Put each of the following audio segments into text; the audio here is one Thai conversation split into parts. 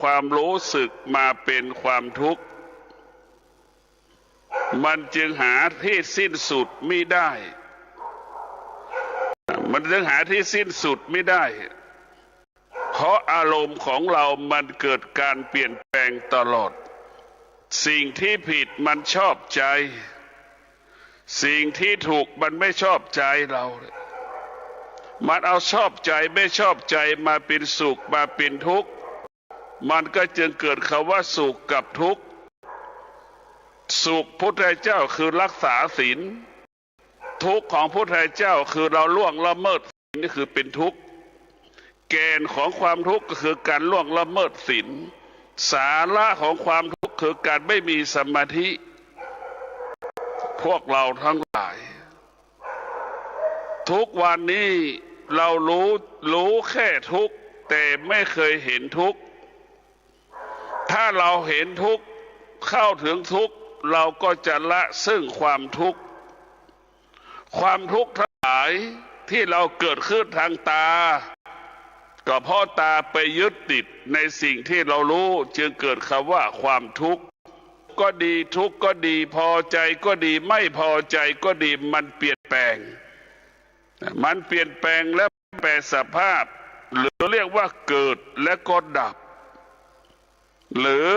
ความรู้สึกมาเป็นความทุกข์มันจึงหาที่สิ้นสุดไม่ได้มันจึงหาที่สิ้นสุดไม่ได้เพราะอารมณ์ของเรามันเกิดการเปลี่ยนแปลงตลอดสิ่งที่ผิดมันชอบใจสิ่งที่ถูกมันไม่ชอบใจเรามันเอาชอบใจไม่ชอบใจมาเป็นสุขมาเป็นทุกข์มันก็จึงเกิดคำว่าสุขกับทุกข์สุขพุทธเจ้าคือรักษาศีลทุกข์ของพุทธเจ้าคือเราล่วงละเมิดศีลนี่คือเป็นทุกข์แกนของความทุกข์ก็คือการล่วงละเมิดศีลสาระของความทุกข์คือการไม่มีสมาธิพวกเราทั้งหลายทุกวันนี้เรารู้แค่ทุกข์แต่ไม่เคยเห็นทุกข์ถ้าเราเห็นทุกข์เข้าถึงทุกข์เราก็จะละซึ่งความทุกข์ความทุกข์ทั้งหลายที่เราเกิดขึ้นทางตาก็เพราะตาไปยึดติดในสิ่งที่เรารู้จึงเกิดคำว่าความทุกข์ก็ดีทุกข์ก็ดีพอใจก็ดีไม่พอใจก็ดีมันเปลี่ยนแปลงและแปรสภาพหรือเรียกว่าเกิดและก็ดับหรือ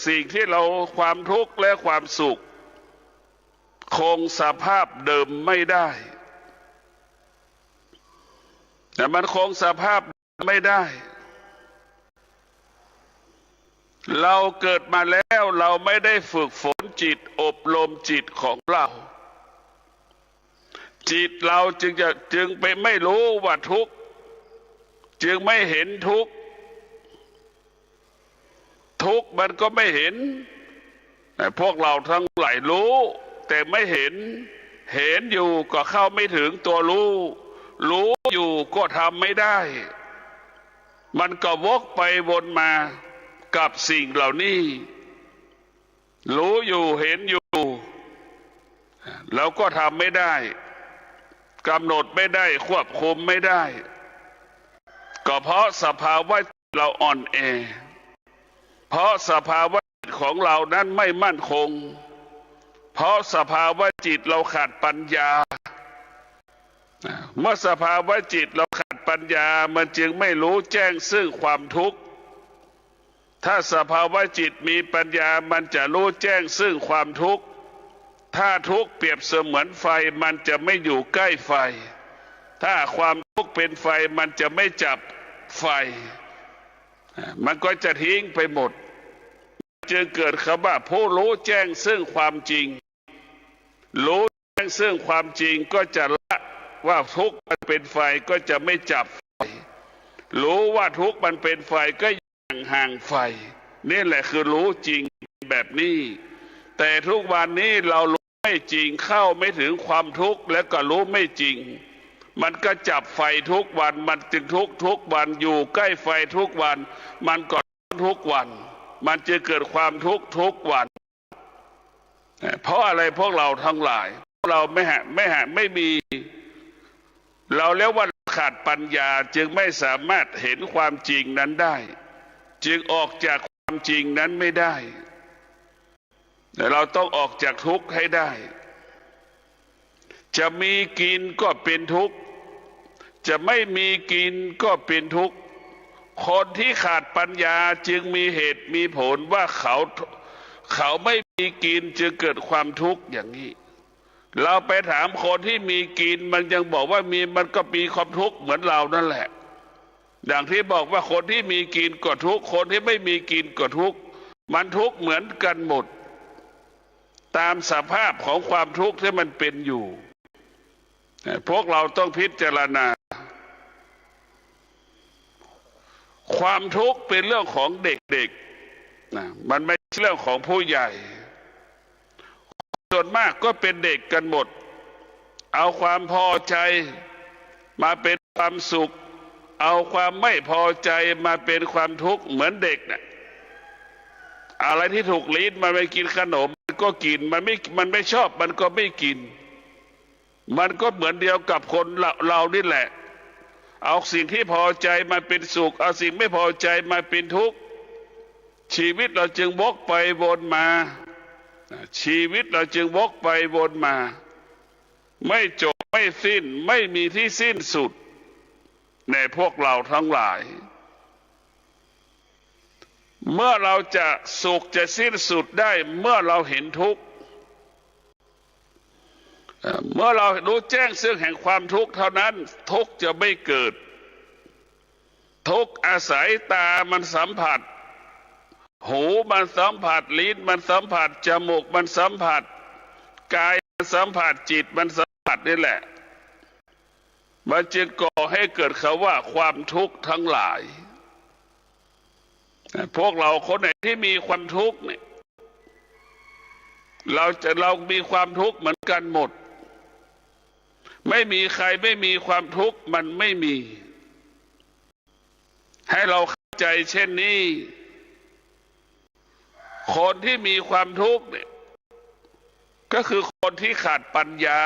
สิ่งที่เราความทุกข์และความสุขคงสภาพเดิมไม่ได้แต่มันคงสภาพไม่ได้เราเกิดมาแล้วเราไม่ได้ฝึกฝนจิตอบรมจิตของเราจิตเราจึงไปไม่รู้ว่าทุกข์จึงไม่เห็นทุกข์มันก็ไม่เห็นพวกเราทั้งหลายรู้แต่ไม่เห็นอยู่ก็เข้าไม่ถึงตัวรู้อยู่ก็ทำไม่ได้มันก็วกไปวนมากับสิ่งเหล่านี้รู้อยู่เห็นอยู่แล้วก็ทำไม่ได้กำหนดไม่ได้ควบคุมไม่ได้ก็เพราะสภาวะเราอ่อนแอเพราะสภาวะจิตของเรานั้นไม่มั่นคงเพราะสภาวะจิตเราขาดปัญญาเมื่อสภาวะจิตเราขาดปัญญามันจึงไม่รู้แจ้งซึ่งความทุกข์ถ้าสภาวะจิตมีปัญญามันจะรู้แจ้งซึ่งความทุกข์ถ้าทุกข์เปรียบเสมือนไฟมันจะไม่อยู่ใกล้ไฟถ้าความทุกข์เป็นไฟมันจะไม่จับไฟมันก็จะทิ้งไปหมดจึงเกิดคำว่าผู้รู้แจ้งซึ่งความจริงรู้แจ้งซึ่งความจริงก็จะละว่าทุกข์มันเป็นไฟก็จะไม่จับไฟรู้ว่าทุกข์มันเป็นไฟก็ห่างไฟนี่แหละคือรู้จริงแบบนี้แต่ทุกวันนี้เรารู้ไม่จริงเข้าไม่ถึงความทุกข์แล้วก็รู้ไม่จริงมันก็จับไฟทุกวันมันจึงทุกวันอยู่ใกล้ไฟทุกวันมันก็ทุกวันมันจะเกิดความทุกวันเพราะอะไรพวกเราทั้งหลายเราไม่มีเราเรียกว่าขาดปัญญาจึงไม่สามารถเห็นความจริงนั้นได้จึงออกจากความจริงนั้นไม่ได้แต่เราต้องออกจากทุกข์ให้ได้จะมีกินก็เป็นทุกข์จะไม่มีกินก็เป็นทุกข์คนที่ขาดปัญญาจึงมีเหตุมีผลว่าเขาไม่มีกินจึงเกิดความทุกข์อย่างนี้เราไปถามคนที่มีกินมันยังบอกว่ามันก็มีความทุกข์เหมือนเรานั่นแหละอย่างที่บอกว่าคนที่มีกินก็ทุกข์คนที่ไม่มีกินก็ทุกข์มันทุกข์เหมือนกันหมดตามสภาพของความทุกข์ที่มันเป็นอยู่พวกเราต้องพิจารณาความทุกข์เป็นเรื่องของเด็กๆนะมันไม่ใช่เรื่องของผู้ใหญ่ส่วนมากก็เป็นเด็กกันหมดเอาความพอใจมาเป็นความสุขเอาความไม่พอใจมาเป็นความทุกข์เหมือนเด็กนะอะไรที่ถูกลิ้นมันไม่กินขนมมันก็กินมันไม่ชอบมันก็ไม่กินมันก็เหมือนเดียวกับคนเรานี่แหละเอาสิ่งที่พอใจมาเป็นสุขเอาสิ่งไม่พอใจมาเป็นทุกข์ ชีวิตเราจึงวกไปวนมาชีวิตเราจึงวกไปวนมาไม่จบไม่สิ้นไม่มีที่สิ้นสุดในพวกเราทั้งหลายเมื่อเราจะสุขจะสิ้นสุดได้เมื่อเราเห็นทุกข์เมื่อเรารู้แจ้งซึ่งแห่งความทุกข์เท่านั้นทุกข์จะไม่เกิดทุกข์อาศัยตามันสัมผัสหูมันสัมผัสลิ้นมันสัมผัสจมูกมันสัมผัสกายมันสัมผัสจิตมันสัมผัสนี่แหละมันจึงก่อให้เกิดคำว่าความทุกข์ทั้งหลายพวกเราคนไหนที่มีความทุกข์เนี่ยเรามีความทุกข์เหมือนกันหมดไม่มีใครไม่มีความทุกข์มันไม่มีให้เราเข้าใจเช่นนี้คนที่มีความทุกข์เนี่ยก็คือคนที่ขาดปัญญา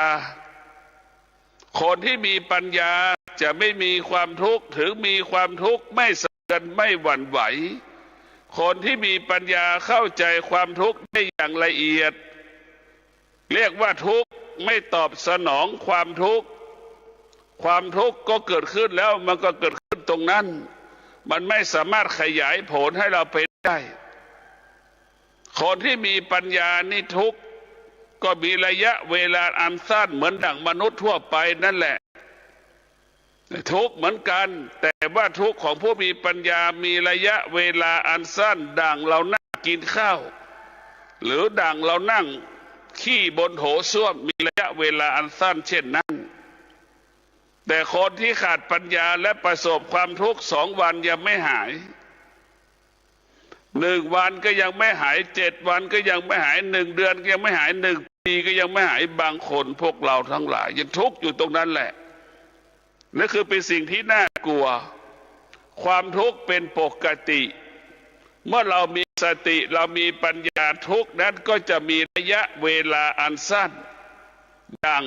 คนที่มีปัญญาจะไม่มีความทุกข์ถึงมีความทุกข์ไม่สะเทือนไม่หวั่นไหวคนที่มีปัญญาเข้าใจความทุกข์ได้อย่างละเอียดเรียกว่าทุกข์ไม่ตอบสนองความทุกข์ความทุกข์ก็เกิดขึ้นแล้วมันก็เกิดขึ้นตรงนั้นมันไม่สามารถขยายผลให้เราไปได้คนที่มีปัญญานี่ทุกข์ก็มีระยะเวลาอันสั้นเหมือนดั่งมนุษย์ทั่วไปนั่นแหละทุกข์เหมือนกันแต่ว่าทุกข์ของผู้มีปัญญามีระยะเวลาอันสั้นดั่งเรานั่งกินข้าวหรือดั่งเรานั่งขี้บนโถส้วมมีระยะเวลาอันสั้นเช่นนั้นแต่คนที่ขาดปัญญาและประสบความทุกข์2 วันยังไม่หาย1 วันก็ยังไม่หาย7 วันก็ยังไม่หาย1 เดือนก็ยังไม่หาย1 ปีก็ยังไม่หายบางคนพวกเราทั้งหลายยังทุกข์อยู่ตรงนั้นแหละนั่นคือเป็นสิ่งที่น่ากลัวความทุกข์เป็นปกติเมื่อเรามีสติเรามีปัญญาทุกข์นั้นก็จะมีระยะเวลาอันสั้นดัง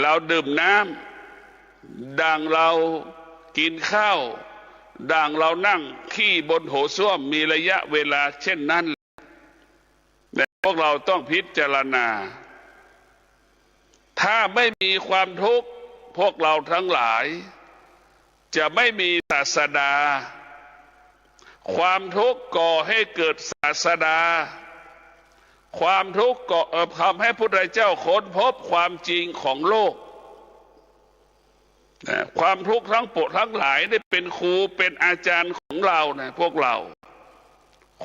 เราดื่มน้ำดังเรากินข้าวดังเรานั่งขี้บนโถส้วมมีระยะเวลาเช่นนั้นแต่พวกเราต้องพิจารณาถ้าไม่มีความทุกข์พวกเราทั้งหลายจะไม่มีศาสดาความทุกข์ก่อให้เกิดศาสดาความทุกข์ก่อทำให้พระพุทธเจ้าค้นพบความจริงของโลกความทุกข์ทั้งปวงทั้งหลายได้เป็นครูเป็นอาจารย์ของเรานะพวกเรา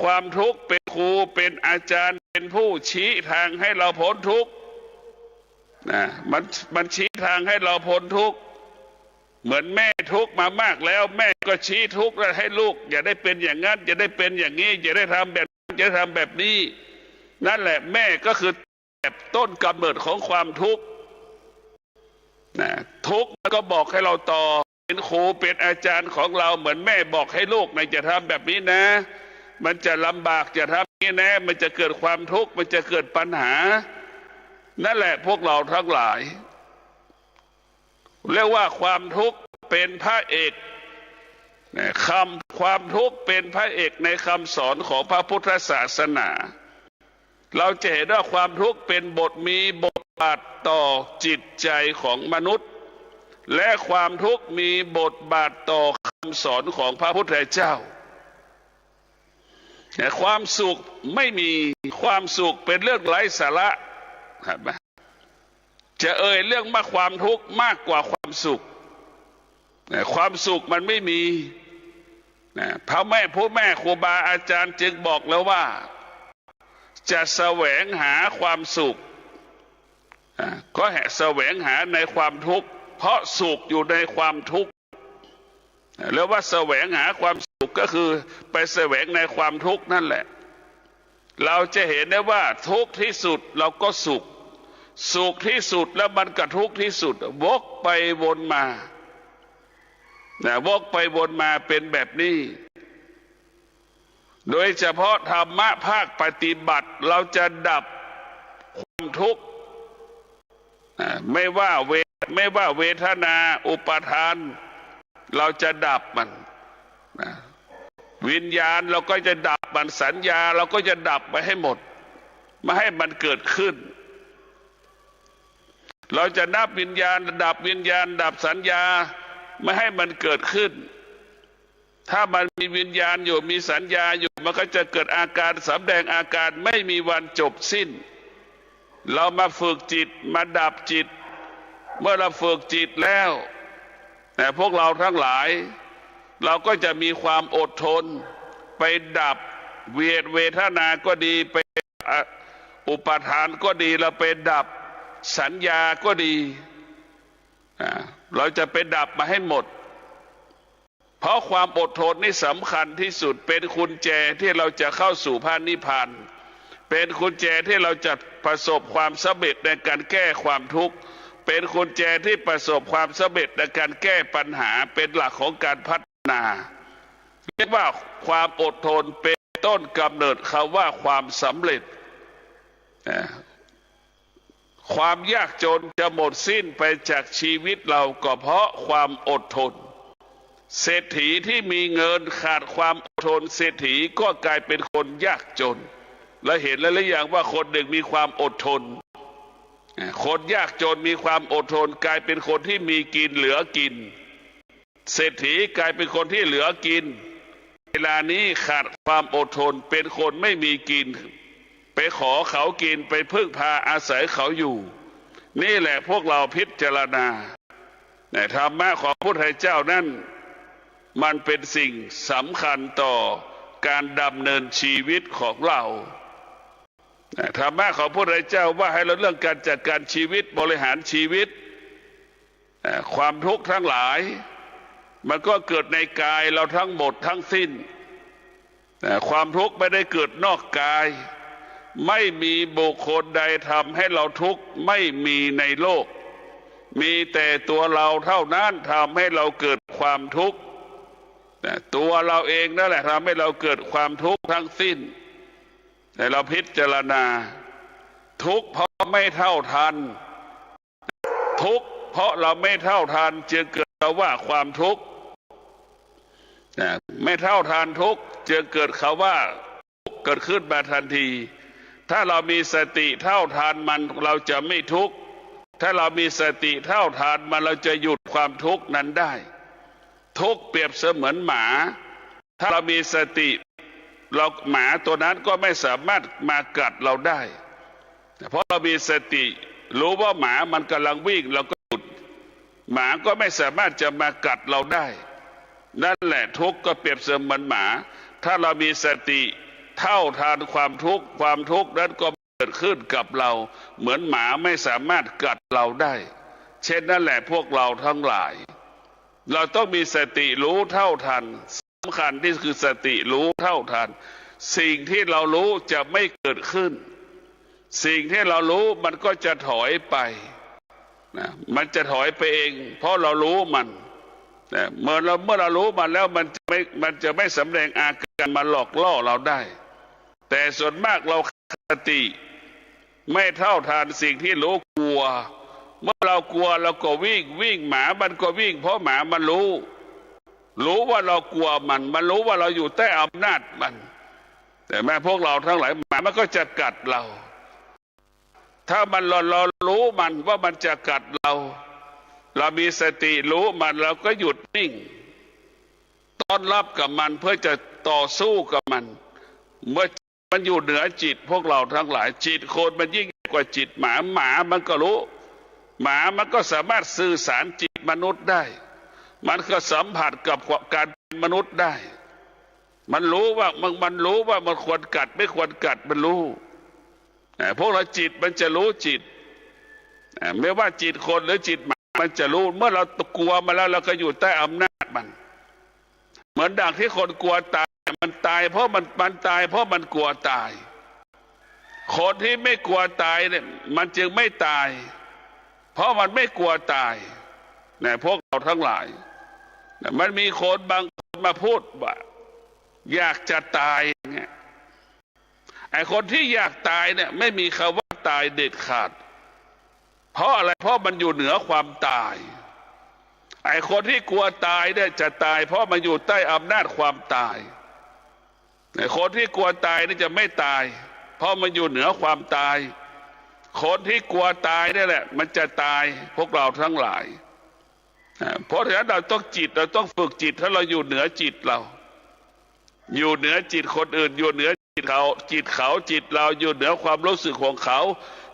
ความทุกข์เป็นครูเป็นอาจารย์เป็นผู้ชี้ทางให้เราพ้นทุกข์นะมันชี้ทางให้เราพ้นทุกข์เหมือนแม่ทุกข์มามากแล้วแม่ก็ชี้ทุกข์ให้ลูกอย่าได้เป็นอย่างนั้นอย่าได้เป็นอย่างนี้อย่าได้ทำแบบนั้นอย่าทำแบบนี้นั่นแหละแม่ก็คือแบบต้นกำเนิดของความทุกข์นะทุกข์มันก็บอกให้เราต่อเป็นครูเป็นอาจารย์ของเราเหมือนแม่บอกให้ลูกนะจะทำแบบนี้นะมันจะลำบากจะทำนี้นะมันจะเกิดความทุกข์มันจะเกิดปัญหานั่นแหละพวกเราทั้งหลายเรียกว่าความทุกข์เป็นพระเอกความทุกข์เป็นพระเอกในคำสอนของพระพุทธศาสนาเราจะเห็นว่าความทุกข์เป็นมีบทบาทต่อจิตใจของมนุษย์และความทุกข์มีบทบาทต่อคำสอนของพระพุทธเจ้าแต่ความสุขไม่มีความสุขเป็นเรื่องไร้สาระจะเรื่องมาความทุกข์มากกว่าความสุขความสุขมันไม่มีพระแม่ผู้แม่ครูบาอาจารย์จึงบอกแล้วว่าจะแสวงหาความสุขก็แสวงหาในความทุกข์เพราะสุขอยู่ในความทุกข์แล้วว่าแสวงหาความสุขก็คือไปแสวงในความทุกข์นั่นแหละเราจะเห็นได้ว่าทุกข์ที่สุดเราก็สุขที่สุดแล้วมันก็ทุกข์ที่สุดวกไปวนมาวกไปวนมาเป็นแบบนี้โดยเฉพาะธรรมะภาคปฏิบัติเราจะดับความทุกข์ไม่ว่าเวทนาอุปาทานเราจะดับมัน วิญญาณเราก็จะดับมันสัญญาเราก็จะดับไปให้หมดไม่ให้มันเกิดขึ้นเราจะนับวิญญาณดับวิญญาณดับสัญญาไม่ให้มันเกิดขึ้นถ้ามันมีวิญญาณอยู่มีสัญญาอยู่มันก็จะเกิดอาการสำแดงอาการไม่มีวันจบสิ้นเรามาฝึกจิตมาดับจิตเมื่อเราฝึกจิตแล้วแต่พวกเราทั้งหลายเราก็จะมีความอดทนไปดับเวทนาก็ดีไปอุปทานก็ดีเราไปดับสัญญาก็ดีเราจะไปดับมาให้หมดเพราะความอดทนนี่สำคัญที่สุดเป็นกุญแจที่เราจะเข้าสู่พระนิพพานเป็นกุญแจที่เราจะประสบความสำเร็จในการแก้ความทุกข์เป็นกุญแจที่ประสบความสำเร็จในการแก้ปัญหาเป็นหลักของการพัฒนาเรียกว่าความอดทนเป็นต้นกำเนิดคำว่าความสำเร็จความยากจนจะหมดสิ้นไปจากชีวิตเราก็เพราะความอดทนเศรษฐีที่มีเงินขาดความอดทนเศรษฐีก็กลายเป็นคนยากจนและเห็นแล้วหรือยังว่าคนหนึ่งมีความอดทนคนยากจนมีความอดทนกลายเป็นคนที่มีกินเหลือกินเศรษฐีกลายเป็นคนที่เหลือกินเวลานี้ขาดความอดทนเป็นคนไม่มีกินไปขอเขากินไปพึ่งพาอาศัยเขาอยู่นี่แหละพวกเราพิจารณาธรรมะของพระพุทธเจ้านั้นมันเป็นสิ่งสำคัญต่อการดำเนินชีวิตของเราธรรมะของพระพุทธเจ้าว่าให้เราเรื่องการจัดการชีวิตบริหารชีวิตความทุกข์ทั้งหลายมันก็เกิดในกายเราทั้งหมดทั้งสิ้นความทุกข์ไม่ได้เกิดนอกกายไม่มีบุคคลใดทำให้เราทุกข์ไม่มีในโลกมีแต่ตัวเราเท่านั้นทำให้เราเกิดความทุกข์ตัวเราเองนั่นแหละทำให้เราเกิดความทุกข์ทั้งสิ้นแต่เราพิจารณาทุกข์เพราะไม่เท่าทันทุกข์เพราะเราไม่เท่าทันจึงเกิดคำว่าความทุกข์ไม่เท่าทันทุกข์จึงเกิดคำว่าทุกข์เกิดขึ้นมาทันทีถ้าเรามีสติเท่าทันมันเราจะไม่ทุกข์ถ้าเรามีสติเท่าทันมันเราจะหยุดความทุกข์นั้นได้ทุกข์เปรียบเสมือนหมาถ้าเรามีสติเราหมาตัวนั้นก็ไม่สามารถมากัดเราได้เพราะเรามีสติรู้ว่าหมามันกำลังวิ่งเราก็หยุดหมาก็ไม่สามารถจะมากัดเราได้นั่นแหละทุกข์ก็เปรียบเสมือนหมาถ้าเรามีสติเท่าทานความทุกข์ความทุกข์นั้นก็เกิดขึ้นกับเราเหมือนหมาไม่สามารถกัดเราได้เช่นนั่นแหละพวกเราทั้งหลายเราต้องมีสติรู้เท่าทันสำคัญที่คือสติรู้เท่าทันสิ่งที่เรารู้จะไม่เกิดขึ้นสิ่งที่เรารู้มันก็จะถอยไปมันจะถอยไปเองเพราะเรารู้มันเมื่อเรารู้มันแล้วมันจะไม่สำแดงอาการมาหลอกล่อเราได้แต่ส่วนมากเราสติไม่เท่าทันสิ่งที่รู้กลัวเมื่อเรากลัวเราก็วิ่งหมามันก็วิ่งเพราะหมามันรู้ว่าเรากลัวมันรู้ว่าเราอยู่ใต้อำนาจมันแต่แม้พวกเราทั้งหลายหมามันก็จะกัดเราถ้ามันเรารู้มันว่ามันจะกัดเรามีสติรู้มันเราก็หยุดนิ่งต้อนรับกับมันเพื่อจะต่อสู้กับมันเมื่อมันอยู่เหนือจิตพวกเราทั้งหลายจิตคนมันยิ่งกว่าจิตหมามันก็รู้หมามันก็สามารถสื่อสารจิตมนุษย์ได้มันก็สัมผัสกับการเป็นมนุษย์ได้มันรู้ว่ามันควรกัดไม่ควรกัดมันรู้พวกเราจิตมันจะรู้จิตไม่ว่าจิตคนหรือจิตหมามันจะรู้เมื่อเรากลัวมาแล้วเราก็อยู่ใต้อำนาจมันเหมือนดังที่คนกลัวตายมันตายเพราะมันตายเพราะมันกลัวตายคนที่ไม่กลัวตายเนี่ยมันจึงไม่ตายเพราะมันไม่กลัวตายพวกเราทั้งหลายมันมีคนบางคนมาพูดว่าอยากจะตายเนี่ยไอ้คนที่อยากตายเนี่ยไม่มีคำว่าตายเด็ดขาดเพราะอะไรเพราะมันอยู่เหนือความตายไอ้คนที่กลัวตายเนี่ยจะตายเพราะมันอยู่ใต้อำนาจความตาย คนที่กลัวตายนี่จะไม่ตายเพราะมันอยู่เหนือความตายคนที่กลัวตายนี่แหละมันจะตายพวกเราทั้งหลายเพราะฉะนั้นเราต้องฝึกจิตถ้าเราอยู่เหนือจิตเราอยู่เหนือจิตคนอื่นอยู่เหนือจิตเขาจิตเราอยู่เหนือความรู้สึกของเขา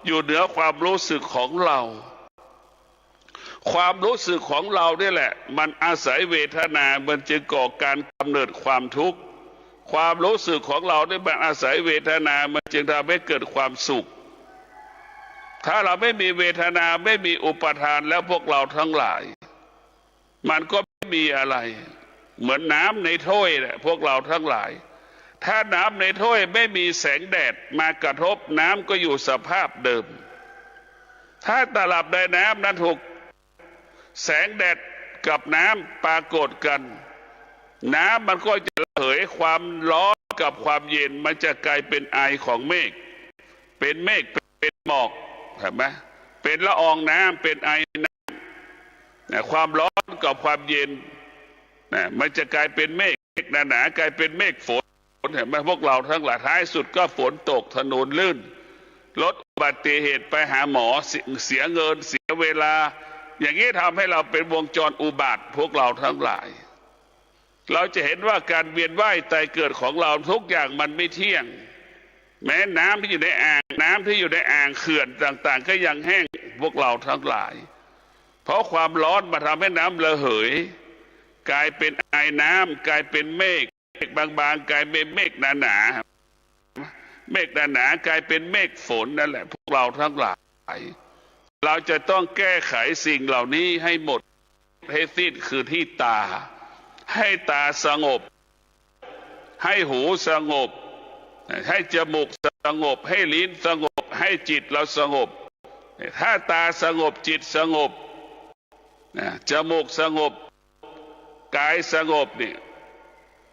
อยู่เหนือความรู้สึกของเราความรู้สึกของเราเนี่ยแหละมันอาศัยเวทนามันจึงก่อการกำเนิดความทุกข์ความรู้สึกของเราเนี่ยมันอาศัยเวทนามันจึงทำให้เกิดความสุขถ้าเราไม่มีเวทนาไม่มีอุปทานแล้วพวกเราทั้งหลายมันก็ไม่มีอะไรเหมือนน้ำในถ้วยแหละพวกเราทั้งหลายถ้าน้ำในถ้วยไม่มีแสงแดดมากระทบน้ำก็อยู่สภาพเดิมถ้าตลับใดน้ำนั้นถูกแสงแดดกับน้ำปรากฏกันน้ำมันก็จะระเหยความร้อนกับความเย็นมันจะกลายเป็นไอของเมฆเป็นหมอกเห็นไหมเป็นละอองน้ำเป็นไอน้ำความร้อนกับความเย็นมันจะกลายเป็นเมฆหนาๆกลายเป็นเมฆฝนเห็นไหมพวกเราทั้งหลายท้ายสุดก็ฝนตกถนนลื่นลดอุบัติเหตุไปหาหมอเสียเงินเสียเวลาอย่างนี้ทำให้เราเป็นวงจรอุบัติพวกเราทั้งหลายเราจะเห็นว่าการเวียนว่ายตายเกิดของเราทุกอย่างมันไม่เที่ยงแม้น้ำที่อยู่ในอ่างน้ำที่อยู่ในอ่างเขื่อนต่างๆก็ยังแห้งพวกเราทั้งหลายเพราะความร้อนมาทำให้น้ำระเหยกลายเป็นไอน้ำกลายเป็นเมฆบางๆกลายเป็นเมฆหนาๆเมฆหนาๆกลายเป็นเมฆฝนนั่นแหละพวกเราทั้งหลายเราจะต้องแก้ไขสิ่งเหล่านี้ให้หมดให้สิ้นคือที่ตาให้ตาสงบให้หูสงบให้จมูกสงบให้ลิ้นสงบให้จิตเราสงบถ้าตาสงบจิตสงบจมูกสงบกายสงบนี่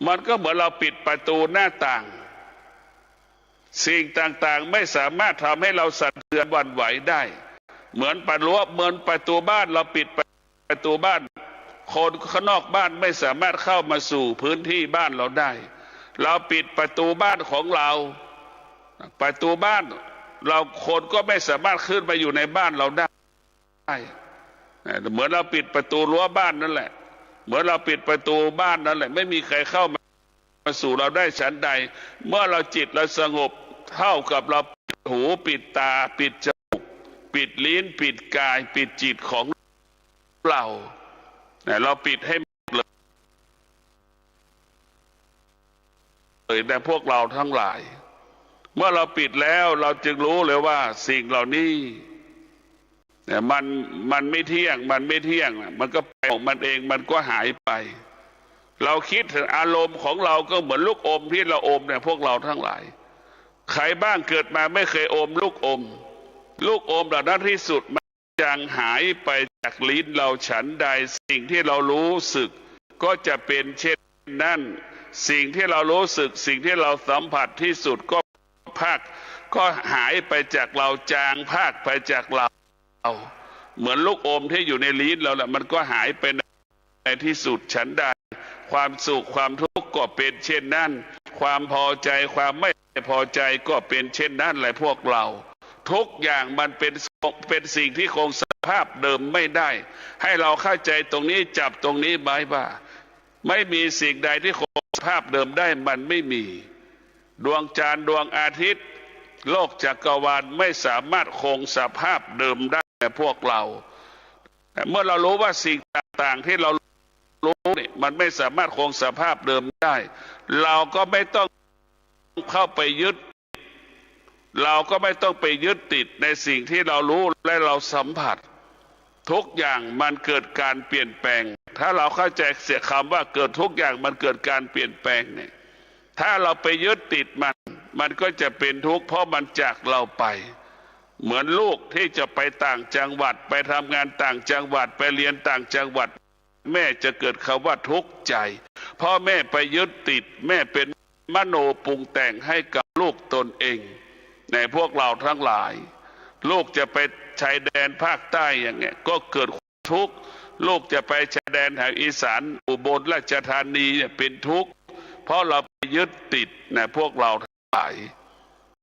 มันก็เหมือนเราปิดประตูหน้าต่างสิ่งต่างๆไม่สามารถทำให้เราสั่นสะเทือนหวั่นไหวได้เหมือนประตูบ้านเราปิดประตูบ้านคนข้างนอกบ้านไม่สามารถเข้ามาสู่พื้นที่บ้านเราได้เราปิดประตูบ้านของเราประตูบ้านเราคนก็ไม่สามารถขึ้นไปอยู่ในบ้านเราได้เหมือนเราปิดประตูรั้วบ้านนั่นแหละเหมือนเราปิดประตูบ้านนั่นแหละไม่มีใครเข้ามาสู่เราได้ฉันใดเมื่อเราจิตเราสงบเท่ากับเราปิดหูปิดตาปิดจมูกปิดลิ้นปิดกายปิดจิตของเราปิดให้หมดเลยแต่พวกเราทั้งหลายเมื่อเราปิดแล้วเราจึงรู้เลยว่าสิ่งเหล่านี้มันไม่เที่ยงมันก็ไปของมันเองมันก็หายไปเราคิดถึงอารมณ์ของเราก็เหมือนลูกอมที่เราอมเนี่ยพวกเราทั้งหลายใครบ้างเกิดมาไม่เคยอมลูกอมเหล่านั้นที่สุดมันจางหายไปจากลิ้นเราฉันใดสิ่งที่เรารู้สึกก็จะเป็นเช่นนั้นสิ่งที่เรารู้สึกสิ่งที่เราสัมผัสที่สุดก็หายไปจากเราจางภาคไปจากเราเหมือนลูกอมที่อยู่ในลิ้นเราแหละมันก็หายไปในที่สุดฉันใดความสุขความทุกข์ก็เป็นเช่นนั้นความพอใจความไม่พอใจก็เป็นเช่นนั้นแหละพวกเราทุกอย่างมันเป็นสิ่งที่คงสภาพเดิมไม่ได้ให้เราเข้าใจตรงนี้จับตรงนี้ไว้ว่าไม่มีสิ่งใดที่คงสภาพเดิมได้มันไม่มีดวงจันทร์ดวงอาทิตย์โลกจักรวาลไม่สามารถคงสภาพเดิมได้พวกเราเมื่อเรารู้ว่าสิ่งต่างๆที่เรารู้นี่มันไม่สามารถคงสภาพเดิมได้เราก็ไม่ต้องเข้าไปยึดติดในสิ่งที่เรารู้และเราสัมผัสทุกอย่างมันเกิดการเปลี่ยนแปลงถ้าเราเข้าใจเสียคำว่าเกิดทุกอย่างมันเกิดการเปลี่ยนแปลงเนี่ยถ้าเราไปยึดติดมันก็จะเป็นทุกข์เพราะมันจากเราไปเหมือนลูกที่จะไปต่างจังหวัดไปทำงานต่างจังหวัดไปเรียนต่างจังหวัดแม่จะเกิดคำว่าทุกข์ใจเพราะแม่ไปยึดติดแม่เป็นมโนปรุงแต่งให้กับลูกตนเองในพวกเราทั้งหลายลูกจะไปชายแดนภาคใต้อย่างเงี้ยก็เกิดทุกข์ลูกจะไปชายแดนแถวอีสานอุบลราชธานีเนี่ยเป็นทุกข์เพราะเรา ยึดติดนะพวกเราทั้งหลาย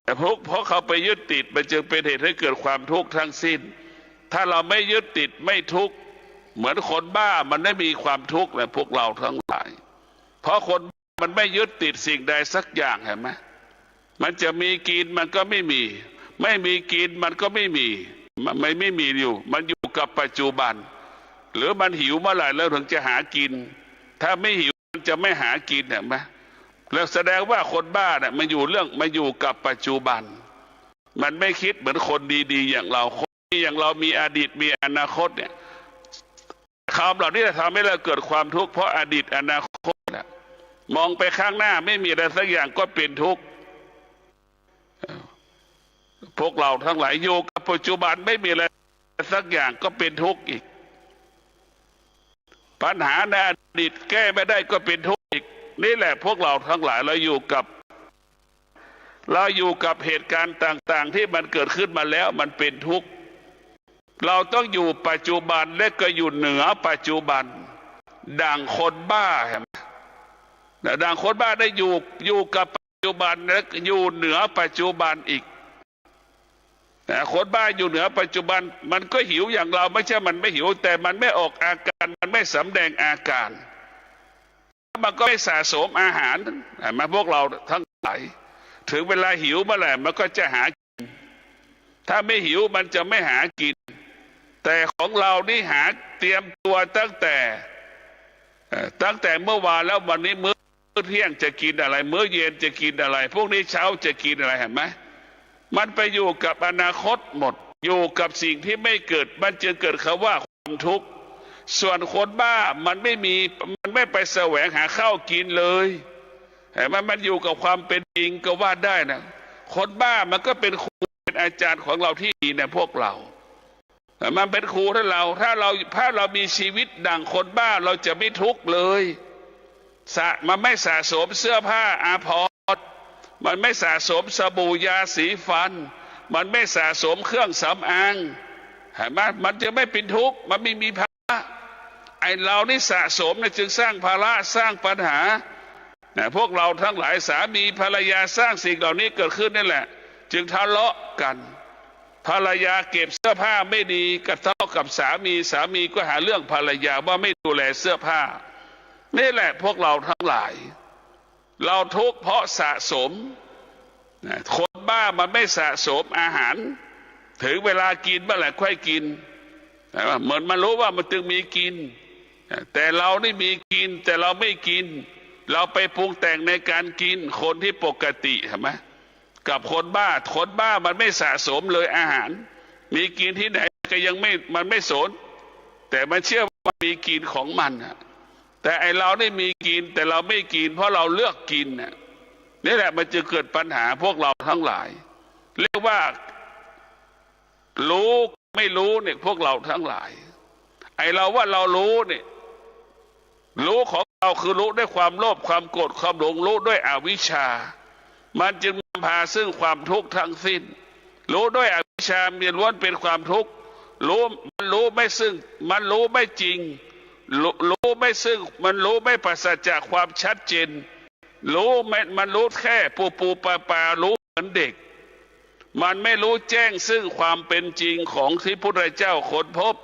แต่เพราะเขาไปยึดติดมันจึงเป็นเหตุให้เกิดความทุกข์ทั้งสิ้นถ้าเราไม่ยึดติดไม่ทุกข์เหมือนคนบ้ามันไม่มีความทุกข์เลยพวกเราทั้งหลายเพราะคนมันไม่ยึดติดสิ่งใดสักอย่างเห็นไหมมันจะมีกินมันก็ไม่มีไม่มีกินมันก็ไม่มีมันไม่มีอยู่มันอยู่กับปัจจุบันหรือมันหิวเมื่อไหร่แล้วถึงจะหากินถ้าไม่หิวมันจะไม่หากินเห็นไหมแล้วแสดงว่าคนบ้าเนี่ยมันอยู่กับปัจจุบันมันไม่คิดเหมือนคนดีๆอย่างเราคนดีอย่างเรามีอดีตมีอนาคตเนี่ยคำเหล่านี้จะทำให้เราเกิดความทุกข์เพราะอดีตอนาคตเนี่ยมองไปข้างหน้าไม่มีอะไรสักอย่างก็เป็นทุกข์พวกเราทั้งหลายอยู่กับปัจจุบันไม่มีอะไรสักอย่างก็เป็นทุกข์อีกปัญหาในอดีตแก้ไม่ได้ก็เป็นทุกข์อีกนี่แหละพวกเราทั้งหลายเราอยู่กับเหตุการณ์ต่างๆที่มันเกิดขึ้นมาแล้วมันเป็นทุกข์เราต้องอยู่ปัจจุบันและก็อยู่เหนือปัจจุบันดังคนบ้าเห็นไหมดังคนบ้าได้อยู่กับปัจจุบันและอยู่เหนือปัจจุบันอีกคนบ้าอยู่เหนือปัจจุบันมันก็หิวอย่างเราไม่ใช่มันไม่หิวแต่มันไม่ออกอาการมันไม่สำแดงอาการมันก็ไม่สะสมอาหารมาพวกเราทั้งหลายถึงเวลาหิวเมื่อไหร่มันก็จะหากินถ้าไม่หิวมันจะไม่หากินแต่ของเรานี่หาเตรียมตัวตั้งแต่เมื่อวานแล้ววันนี้มื้อเที่ยงจะกินอะไรมื้อเย็นจะกินอะไรพวกนี้เช้าจะกินอะไรเห็นไหมมันไปอยู่กับอนาคตหมดอยู่กับสิ่งที่ไม่เกิดมันจึงเกิดคำว่าความทุกข์ส่วนคนบ้ามันไม่ไปแสวงหาข้าวกินเลยแต่มันอยู่กับความเป็นจริงก็ว่าได้นะคนบ้ามันก็เป็นครูเป็นอาจารย์ของเราที่ดีนะพวกเรามันเป็นครูถ้าเรามีชีวิตดังคนบ้าเราจะไม่ทุกข์เลยมันไม่สะสมเสื้อผ้าอาภรณ์มันไม่สะสมสบู่ยาสีฟันมันไม่สะสมเครื่องสำอางเห็นไหมมันจะไม่เป็นทุกข์มันไม่มีภาระไอเรานี่สะสมเนี่ยจึงสร้างภาระสร้างปัญหาพวกเราทั้งหลายสามีภรรยาสร้างสิ่งเหล่านี้เกิดขึ้นนี่แหละจึงทะเลาะกันภรรยาเก็บเสื้อผ้าไม่ดีกระทบกับสามีก็หาเรื่องภรรยาว่าไม่ดูแลเสื้อผ้านี่แหละพวกเราทั้งหลายเราทุกข์เพราะสะสมคนบ้ามันไม่สะสมอาหารถึงเวลากินเมื่อไหร่ค่อยกินเหมือนมันรู้ว่ามันจึงมีกินแต่เรานี่มีกินแต่เราไม่กินเราไปปรุงแต่งในการกินคนที่ปกติเห็นไหมกับคนบ้ามันไม่สะสมเลยอาหารมีกินที่ไหนก็ยังมันไม่สนแต่มันเชื่อว่ามีกินของมันแต่ไอเราได้มีกินแต่เราไม่กินเพราะเราเลือกกินนี่แหละมันจะเกิดปัญหาพวกเราทั้งหลายเรียกว่ารู้ไม่รู้เนี่ยพวกเราทั้งหลายไอเราว่าเรารู้เนี่ยรู้ของเราคือรู้ด้วยความโลภความโกรธความหลงรู้ด้วยอวิชชามันจึงนำพาซึ่งความทุกข์ทั้งสิ้นรู้ด้วยอวิชชามีล้วนเป็นความทุกข์มันรู้ไม่จริงรู้ไม่ซึ่งมันรู้ไม่ปราศจากความชัดเจนมันรู้แค่ปูปารู้เหมือนเด็กมันไม่รู้แจ้งซึ่งความเป็นจริงของที่พระพุทธเจ้าค้นพบ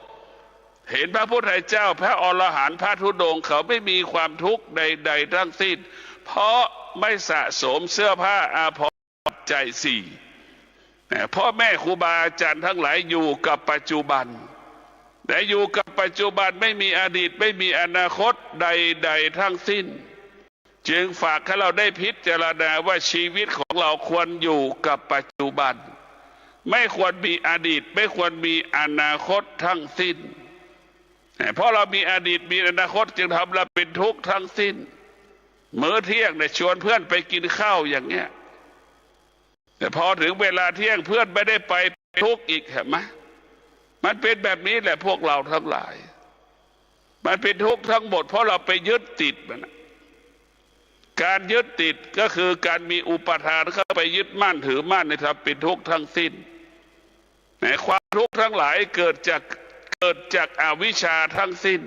เห็นพระพุทธเจ้าพระอรหันต์พระธุดงค์เขาไม่มีความทุกข์ใดๆทั้งสิ้นเพราะไม่สะสมเสื้อผ้าอาภรณ์ปัจจัยสี่พ่อแม่ครูบาอาจารย์ทั้งหลายอยู่กับปัจจุบันแต่อยู่กับปัจจุบันไม่มีอดีตไม่มีอนาคตใดๆทั้งสิ้นจึงฝากให้เราได้พิจารณาว่าชีวิตของเราควรอยู่กับปัจจุบันไม่ควรมีอดีตไม่ควรมีอนาคตทั้งสิ้นเพราะเรามีอดีตมีอนาคตจึงทำเราเป็นทุกข์ทั้งสิ้นมื้อเที่ยงเนี่ยชวนเพื่อนไปกินข้าวอย่างเงี้ยแต่พอถึงเวลาเที่ยงเพื่อนไม่ได้ไปทุกข์อีกเห็นไหมมันเป็นแบบนี้แหละพวกเราทั้งหลายมันเป็นทุกข์ทั้งหมดเพราะเราไปยึดติดมันการยึดติดก็คือการมีอุปทานเข้าไปยึดมั่นถือมั่นในทำเป็นทุกข์ทั้งสิ้นความทุกข์ทั้งหลายเกิดจากอวิชชาทั้งสิ้น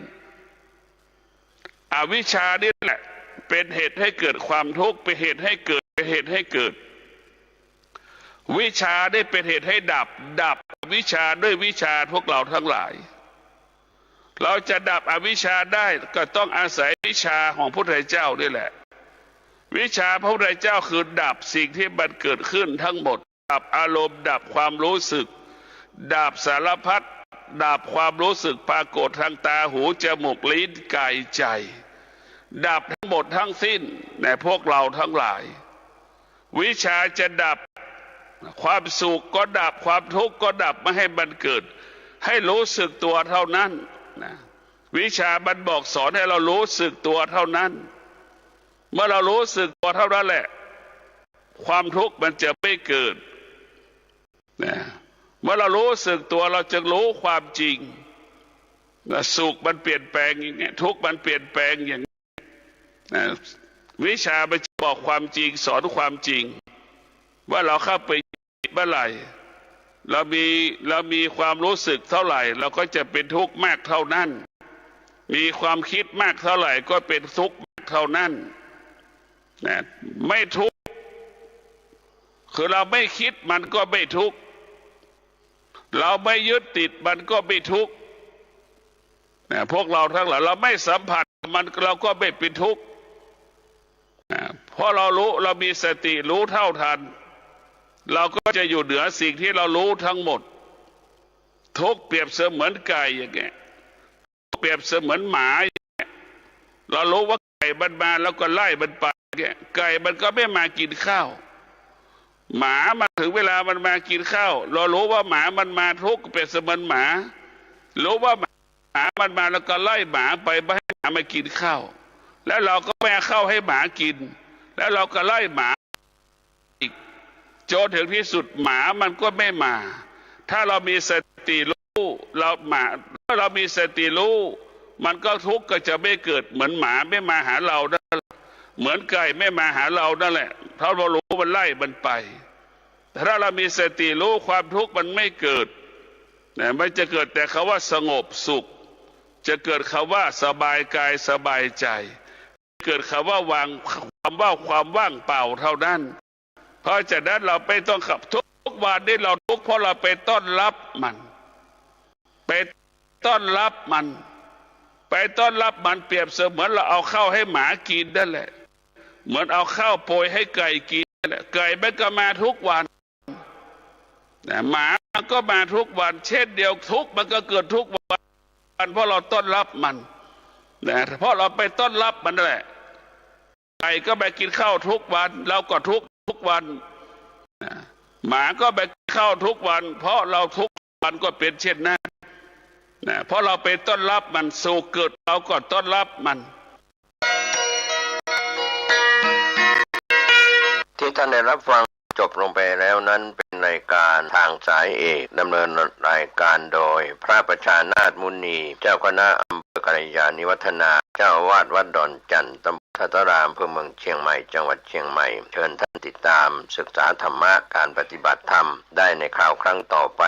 อวิชชานี่แหละ เป็นเหตุให้เกิดความทุกข์เป็นเหตุให้เกิดเป็นเหตุให้เกิดวิชาได้เป็นเหตุให้ดับวิชาด้วยวิชาพวกเราทั้งหลายเราจะดับอวิชชาได้ก็ต้องอาศัยวิชาของพระพุทธเจ้านี่แหละวิชาพระพุทธเจ้าคือดับสิ่งที่มันเกิดขึ้นทั้งหมดดับอารมณ์ดับความรู้สึกดับสารพัดดับความรู้สึกปรากฏทางตาหูจมูกลิ้นกายใจดับทั้งหมดทั้งสิ้นในพวกเราทั้งหลายวิชาจะดับความสุขก็ดับความทุกข์ก็ดับไม่ให้มันเกิดให้รู้สึกตัวเท่านั้นนะวิชามันบอกสอนให้เรารู้สึกตัวเท่านั้นเมื่อเรารู้สึกตัวเท่านั้นแหละความทุกข์มันจะไม่เกิดนะเมื่อเรารู้สึกตัวเราจะรู้ความจริงนะสุขมันเปลี่ยนแปลงอย่างเงี้ยทุกข์มันเปลี่ยนแปลงอย่างนี้นะวิชามันจะบอกความจริงสอนความจริงว่าเราเข้าไปเมื่อไหร่เรามีความรู้สึกเท่าไหร่เราก็จะเป็นทุกข์มากเท่านั้นมีความคิดมากเท่าไหร่ก็เป็นทุกข์มากเท่านั้นนะไม่ทุกข์คือเราไม่คิดมันก็ไม่ทุกข์เราไม่ยึดติดมันก็ไม่ทุกข์นะพวกเราทั้งหลายเราไม่สัมผัสมันเราก็ไม่เป็นทุกข์นะเพราะเรามีสติรู้เท่าทันเราก็จะอยู่เหนือสิ่งที่เรารู้ทั้งหมดทุกข์เปรียบเสมือนไก่อย่างเงี้ยเปรียบเสมือนหมาอย่างเงี้ยเรารู้ว่าไก่มันมาแล้วก็ไล่มันไปอย่างเงี้ยไก่มันก็ไม่มากินข้าวหมามาถึงเวลามันมากินข้าวเรารู้ว่าหมามันมาทุกข์เปรียบเสมือนหมารู้ว่าหมามันมาแล้วก็ไล่หมาไปไม่ให้หมามากินข้าวแล้วเราก็แม่ข้าวให้หมากินแล้วเราก็ไล่หมาจนถึงที่สุดหมามันก็ไม่มาถ้าเรามีสติรู้ถ้าเรามีสติรู้มันก็ทุกข์ก็จะไม่เกิดเหมือนหมาไม่มาหาเราเหมือนไก่ไม่มาหาเรานั่นแหละเพราะเรารู้มันไล่มันไปแต่ถ้าเรามีสติรู้ความทุกข์มันไม่เกิดมันจะเกิดแต่คำว่าสงบสุขจะเกิดคำว่าสบายกายสบายใจเกิดคำว่าวางความว่างเปล่าเท่านั้นเพราะฉะนั้นเราไม่ต้องขับทุกวันนี้เราทุกข์เพราะเราไปต้อนรับมันไปต้อนรับมันเปรียบเสมือนเราเอาข้าวให้หมากินนั่นแหละเหมือนเอาข้าวโปรยให้ไก่กินนั่นแหละไก่มันก็มาทุกวันหมาก็มาทุกวันเช่นเดียวทุกมันก็เกิดทุกวันเพราะเราต้อนรับมันเพราะเราไปต้อนรับมันนั่นแหละไก่ก็ไปกินข้าวทุกวันเราก็ทุกวันหมาก็ไปเข้าทุกวันเพราะเราทุกวันก็เป็นเช่นนั้นเพราะเราไปต้อนรับมันสู่เกิดเราก็ต้อนรับมันที่ท่านได้รับฟังจบลงไปแล้วนั้นเป็นรายการทางสายเอกดำเนินรายการโดยพระประชานาถมุนีเจ้าคณะอำเภอกัลยาณิวัฒนาเจ้าอาวาสวัดดอนจันทร์ตำบลทัตรามอำเภอเมืองเชียงใหม่จังหวัดเชียงใหม่เชิญท่านติดตามศึกษาธรรมะการปฏิบัติธรรมได้ในคราวครั้งต่อไป